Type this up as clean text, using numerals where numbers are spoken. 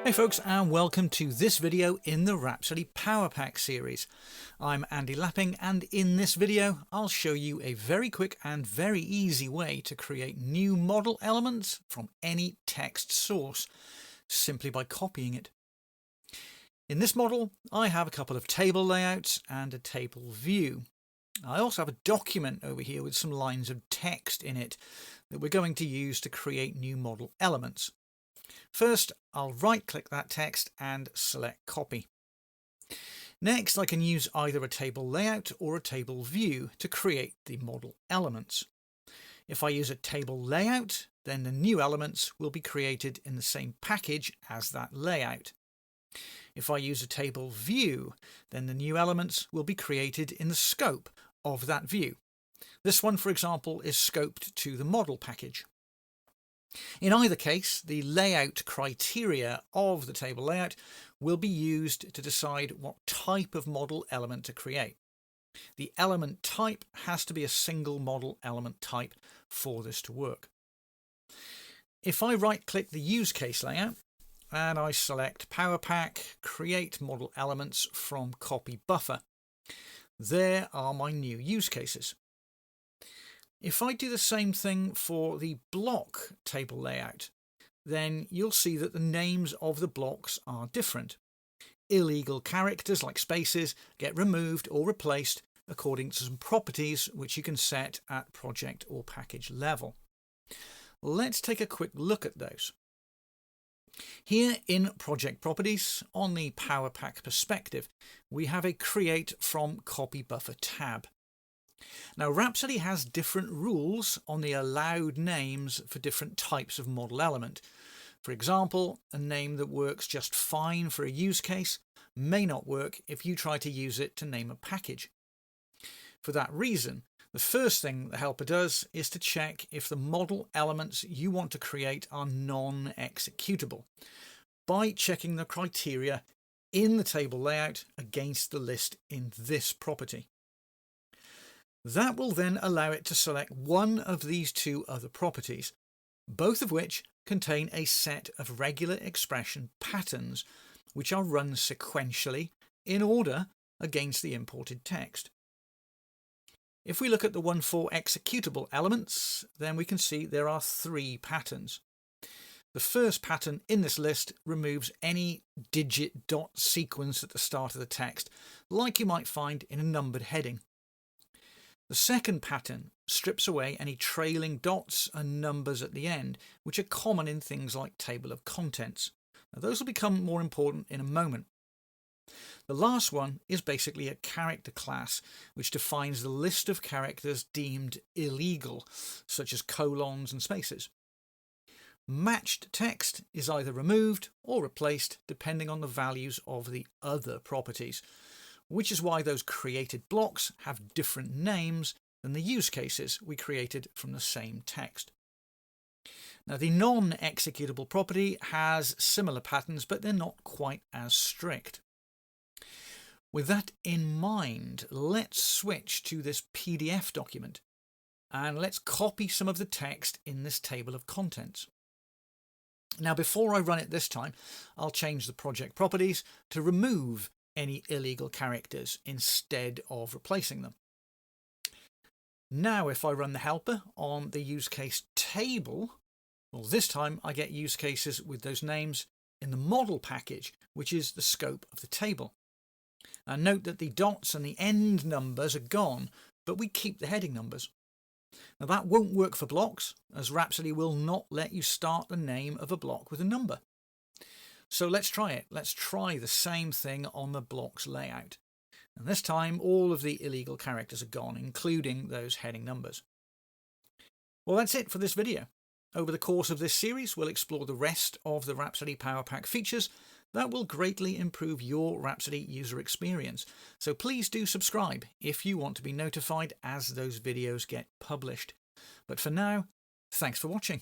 Hey folks, and welcome to this video in the Rhapsody Power Pack series. I'm Andy Lapping, and in this video I'll show you a very quick and very easy way to create new model elements from any text source simply by copying it. In this model I have a couple of table layouts and a table view. I also have a document over here with some lines of text in it that we're going to use to create new model elements. First, I'll right-click that text and select Copy. Next, I can use either a table layout or a table view to create the model elements. If I use a table layout, then the new elements will be created in the same package as that layout. If I use a table view, then the new elements will be created in the scope of that view. This one, for example, is scoped to the model package. In either case, the layout criteria of the table layout will be used to decide what type of model element to create. The element type has to be a single model element type for this to work. If I right-click the use case layout and I select Power Pack, Create Model Elements from Copy Buffer, there are my new use cases. If I do the same thing for the block table layout, then you'll see that the names of the blocks are different. Illegal characters like spaces get removed or replaced according to some properties which you can set at project or package level. Let's take a quick look at those. Here in Project Properties, on the Power Pack perspective, we have a Create from Copy Buffer tab. Now, Rhapsody has different rules on the allowed names for different types of model element. For example, a name that works just fine for a use case may not work if you try to use it to name a package. For that reason, the first thing the helper does is to check if the model elements you want to create are non-executable by checking the criteria in the table layout against the list in this property. That will then allow it to select one of these two other properties, both of which contain a set of regular expression patterns which are run sequentially in order against the imported text. If we look at the one for executable elements, then we can see there are three patterns. The first pattern in this list removes any digit dot sequence at the start of the text, like you might find in a numbered heading. The second pattern strips away any trailing dots and numbers at the end, which are common in things like table of contents. Now, those will become more important in a moment. The last one is basically a character class, which defines the list of characters deemed illegal, such as colons and spaces. Matched text is either removed or replaced depending on the values of the other properties, which is why those created blocks have different names than the use cases we created from the same text. Now, the non-executable property has similar patterns, but they're not quite as strict. With that in mind, let's switch to this PDF document and let's copy some of the text in this table of contents. Now, before I run it this time, I'll change the project properties to remove any illegal characters instead of replacing them. Now, if I run the helper on the use case table, well, this time I get use cases with those names in the model package, which is the scope of the table. And note that the dots and the end numbers are gone, but we keep the heading numbers. Now, that won't work for blocks, as Rhapsody will not let you start the name of a block with a number. So let's try it. Let's try the same thing on the blocks layout. And this time all of the illegal characters are gone, including those heading numbers. Well, that's it for this video. Over the course of this series, we'll explore the rest of the Rhapsody Power Pack features that will greatly improve your Rhapsody user experience. So please do subscribe if you want to be notified as those videos get published. But for now, thanks for watching.